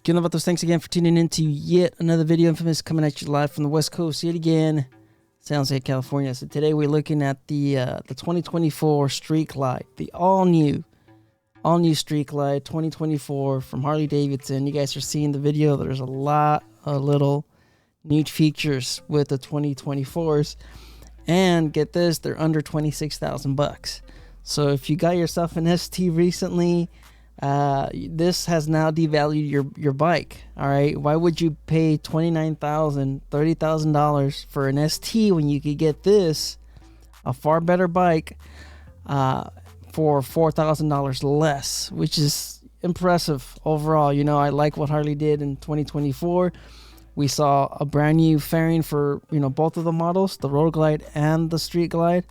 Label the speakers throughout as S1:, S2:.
S1: Vatos, thanks again for tuning in to yet another video. Infamous coming at you live from the West Coast yet again, San Jose, California. So today we're looking at the 2024 Street Glide, the all new Street Glide 2024 from Harley-Davidson. You guys are seeing the video. There's a lot of little neat features with the 2024s, and get this, they're under 26,000 bucks. So if you got yourself an ST recently, this has now devalued your bike. All right, why would you pay $29,000, $30,000 for an ST when you could get this, a far better bike, for $4,000 less, which is impressive overall. You know, I like what Harley did in 2024. We saw a brand new fairing for, you know, both of the models, the Road Glide and the Street Glide.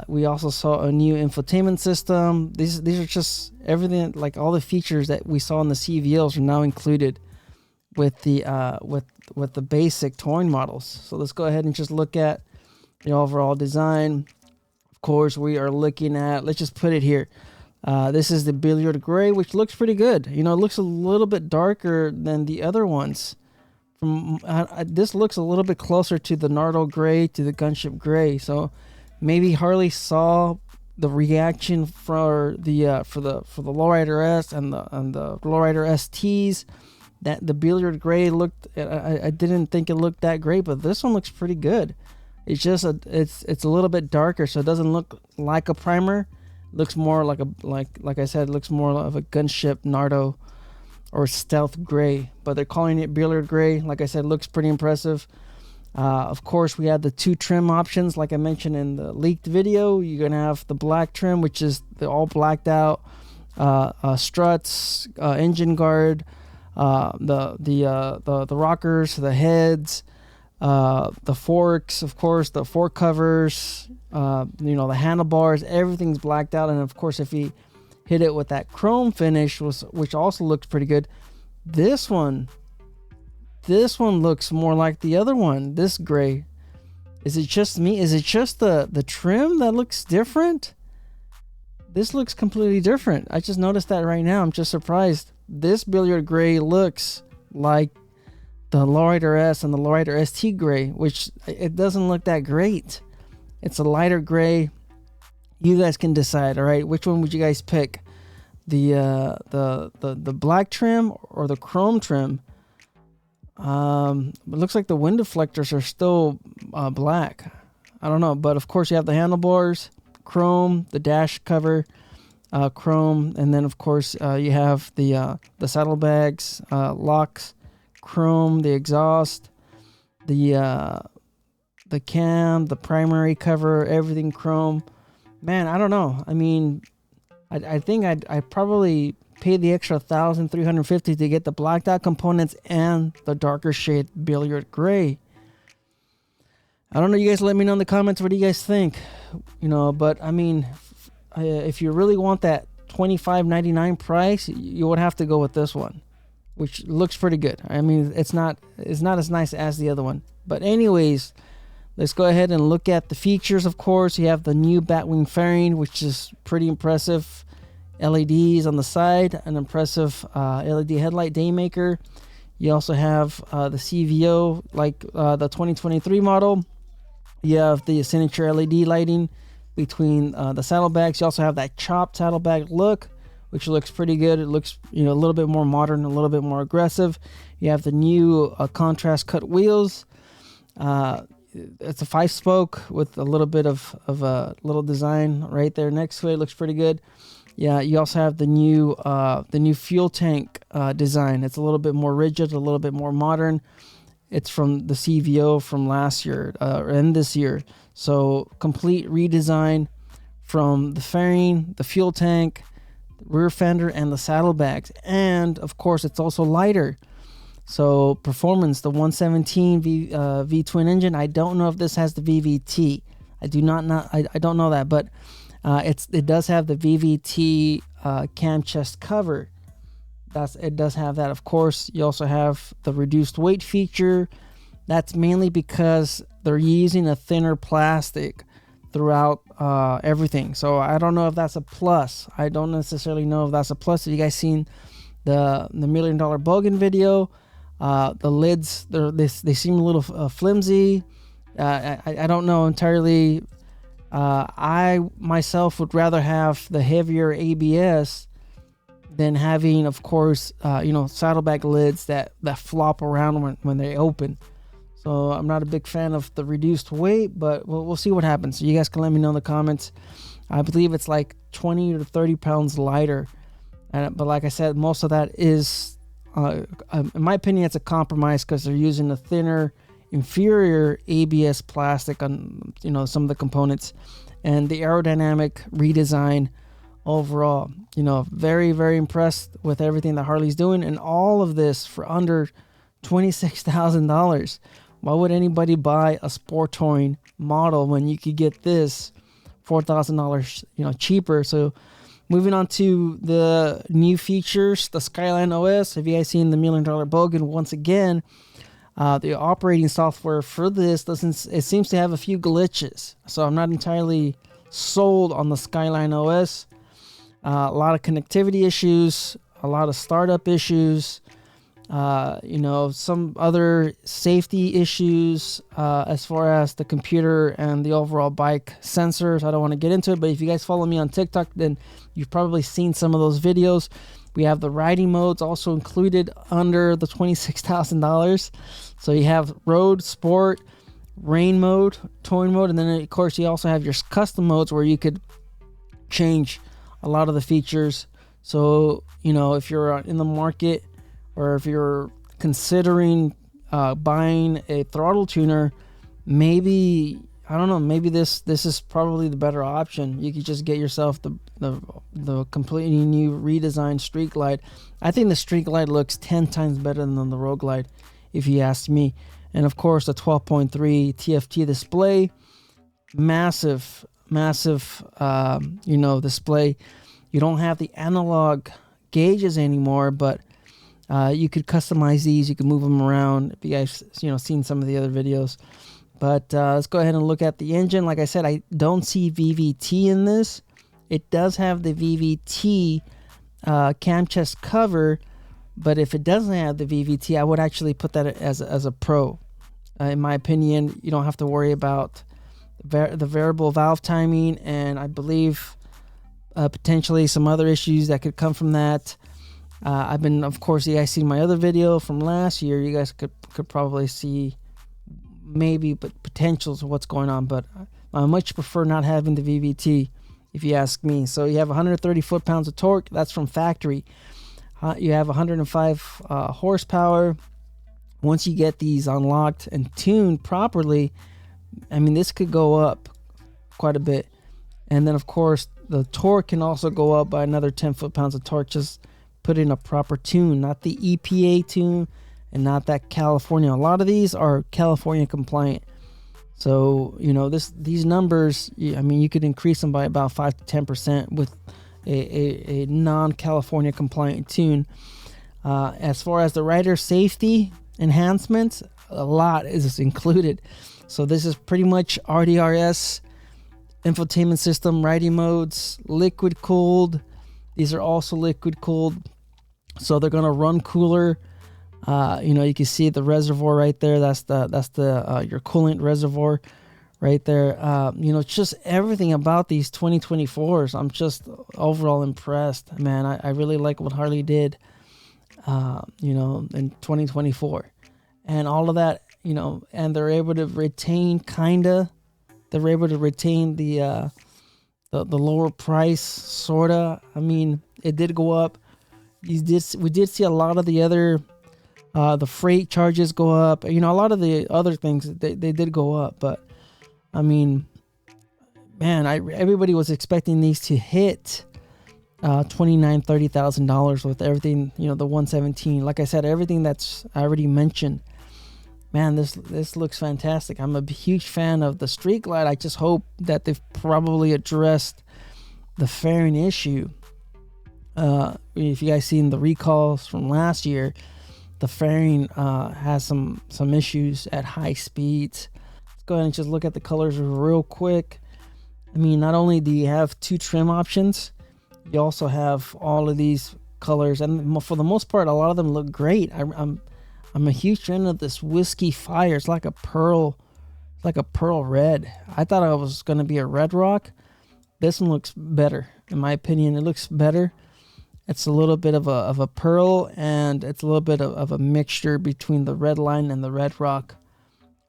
S1: We also saw a new infotainment system. These are just everything, like all the features that we saw in the CVOs are now included with the with the basic touring models. So let's go ahead and just look at the overall design. Of course, we are looking at, let's just put it here. This is the Billiard Gray, which looks pretty good. You know, it looks a little bit darker than the other ones. This looks a little bit closer to the Nardo Gray, to the Gunship Gray. So maybe Harley saw the reaction for the Lowrider S and the Lowrider STs, that the Billiard Gray looked. I didn't think it looked that great, but this one looks pretty good. It's just it's a little bit darker, so it doesn't look like a primer. It looks more like like I said, it looks more of a Gunship Nardo or Stealth Gray, but they're calling it Billiard Gray. Like I said, looks pretty impressive. Of course, we have the two trim options, like I mentioned in the leaked video. You're gonna have the black trim, which is the all blacked out struts, engine guard, the rockers, the heads, the forks, of course, the fork covers, you know, the handlebars. Everything's blacked out, and of course, if you hit it with that chrome finish, which also looks pretty good. This one looks more like the other one, this gray. Is it just me? Is it just the trim that looks different? This looks completely different. I just noticed that right now. I'm just surprised. This Billiard Gray looks like the Lowrider S and the Lowrider ST Gray, which it doesn't look that great. It's a lighter gray. You guys can decide, all right? Which one would you guys pick? The black trim or the chrome trim? It looks like the wind deflectors are still black. I don't know, but of course you have the handlebars, chrome, the dash cover, chrome, and then of course you have the saddlebags, locks, chrome, the exhaust, the cam, the primary cover, everything chrome. Man, I don't know. I mean, I think I'd probably pay the extra $1,350 to get the blacked out components and the darker shade Billiard Gray. I don't know. You guys let me know in the comments. What do you guys think? You know, but I mean, if you really want that $25.99 price, you would have to go with this one, which looks pretty good. I mean, it's not as nice as the other one. But anyways, let's go ahead and look at the features. Of course, you have the new Batwing fairing, which is pretty impressive. LEDs on the side, an impressive LED headlight daymaker. You also have the CVO, like the 2023 model. You have the signature LED lighting between the saddlebags. You also have that chopped saddlebag look, which looks pretty good. It looks, you know, a little bit more modern, a little bit more aggressive. You have the new contrast cut wheels. It's a 5-spoke with a little bit of a little design right there next to it. It looks pretty good. Yeah, you also have the new fuel tank design. It's a little bit more rigid, a little bit more modern. It's from the CVO from last year and this year. So complete redesign from the fairing, the fuel tank, the rear fender, and the saddlebags. And of course, it's also lighter. So performance, the 117 V twin engine. I don't know if this has the VVT. I don't know that, but it does have the VVT cam chest cover. It does have that. Of course, you also have the reduced weight feature. That's mainly because they're using a thinner plastic throughout everything. So I don't know if that's a plus. I don't necessarily know if that's a plus. Have you guys seen the $1 million Bogan video. The lids, they seem a little flimsy. I don't know entirely. I myself would rather have the heavier ABS than having, of course, saddlebag lids that flop around when they open. So I'm not a big fan of the reduced weight, but we'll see what happens. So you guys can let me know in the comments. I believe it's like 20 to 30 pounds lighter. But like I said, most of that is, in my opinion, it's a compromise because they're using a thinner, inferior ABS plastic on some of the components, and the aerodynamic redesign overall. Very, very impressed with everything that Harley's doing, and all of this for under $26,000. Why would anybody buy a sport touring model when you could get this $4,000 cheaper? So moving on to the new features, the Skyline OS. Have you guys seen the $1 million Bogan? Once again, the operating software for this it seems to have a few glitches, so I'm not entirely sold on the Skyline OS. A lot of connectivity issues, a lot of startup issues, some other safety issues as far as the computer and the overall bike sensors. I don't want to get into it, but if you guys follow me on TikTok, then you've probably seen some of those videos. We have the riding modes also included under the $26,000. So you have road, sport, rain mode, touring mode, and then of course you also have your custom modes where you could change a lot of the features. So if you're in the market, or if you're considering buying a throttle tuner, maybe this is probably the better option. You could just get yourself the completely new redesigned Street Glide. I think the Street Glide looks 10 times better than the Road Glide, if you ask me. And of course, the 12.3 TFT display, massive display. You don't have the analog gauges anymore, but you could customize these. You can move them around. If you guys seen some of the other videos. But let's go ahead and look at the engine. Like I said, I don't see VVT in this. It does have the VVT cam chest cover, but if it doesn't have the VVT, I would actually put that as a pro. In my opinion, you don't have to worry about the variable valve timing, and I believe potentially some other issues that could come from that. Of course, you guys seen my other video from last year. You guys could probably see maybe potentials of what's going on, but I much prefer not having the VVT, if you ask me. So you have 130 foot-pounds of torque. That's from factory. You have 105 horsepower. Once you get these unlocked and tuned properly, this could go up quite a bit. And then, of course, the torque can also go up by another 10 foot-pounds of torque. Just put in a proper tune, not the EPA tune, and not that California. A lot of these are California compliant. So, these numbers, you could increase them by about 5 to 10% with a non-California compliant tune. As far as the rider safety enhancements, a lot is included. So this is pretty much RDRS, infotainment system, riding modes, liquid cooled. These are also liquid cooled, so they're gonna run cooler. You can see the reservoir right there. That's the your coolant reservoir right there. It's just everything about these 2024s. I'm just overall impressed, man. I really like what Harley did, in 2024, and all of that, and they're able to retain the lower price, sorta. It did go up. We did see a lot of the other. The freight charges go up. A lot of the other things, they did go up. But, everybody was expecting these to hit $29,000, $30,000 with everything, the 117. Like I said, everything that's I already mentioned. Man, this looks fantastic. I'm a huge fan of the Street Glide. I just hope that they've probably addressed the fairing issue. If you guys seen the recalls from last year, the fairing has some issues at high speeds. Let's go ahead and just look at the colors real quick. Not only do you have two trim options, you also have all of these colors, and for the most part, a lot of them look great. I'm a huge fan of this Whiskey Fire. It's like a pearl, red. I thought it was going to be a red rock. This one looks better, in my opinion. It looks better. It's a little bit of a pearl, and it's a little bit of a mixture between the red line and the red rock,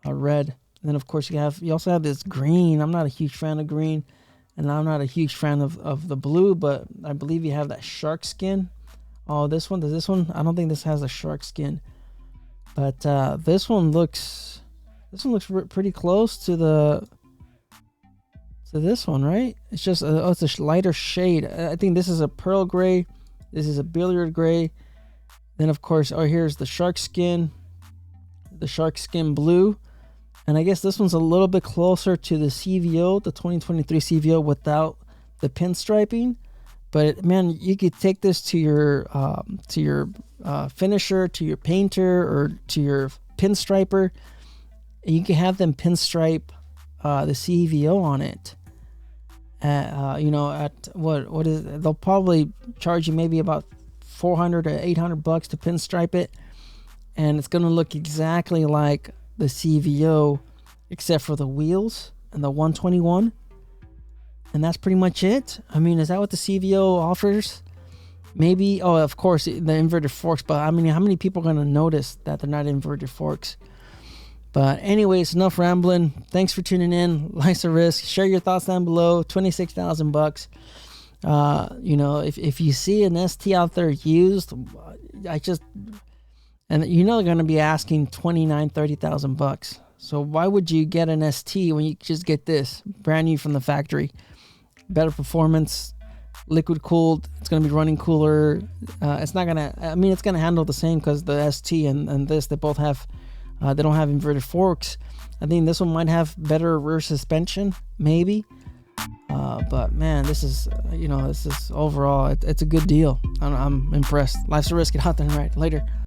S1: red. And then of course you also have this green. I'm not a huge fan of green, and I'm not a huge fan of the blue, but I believe you have that shark skin. Oh, this one, I don't think this has a shark skin, but this one looks pretty close to this one, right? It's just it's a lighter shade. I think this is a pearl gray. This is a billiard gray. Then of course, here's the shark skin blue. And I guess this one's a little bit closer to the CVO, the 2023 CVO without the pinstriping. But man, you could take this to your finisher, to your painter, or to your pinstriper, and you can have them pinstripe the CVO on it. At what is it? They'll probably charge you maybe about $400 to $800 to pinstripe it, and it's gonna look exactly like the CVO, except for the wheels and the 121, and that's pretty much it. I mean, is that what the CVO offers? Maybe. Oh, of course, the inverted forks, but I mean, how many people are gonna notice that they're not inverted forks? But anyways, enough rambling. Thanks for tuning in. Life's a risk. Share your thoughts down below. $26,000. If you see an ST out there used, they're going to be asking $29,000, $30,000. So why would you get an ST when you just get this brand new from the factory? Better performance, liquid cooled. It's going to be running cooler. It's going to handle the same, because the ST and this, they both have. They don't have inverted forks. I think this one might have better rear suspension, maybe. But man, this is overall, it's a good deal. I'm impressed. Life's a risk. Get out there and ride. Later.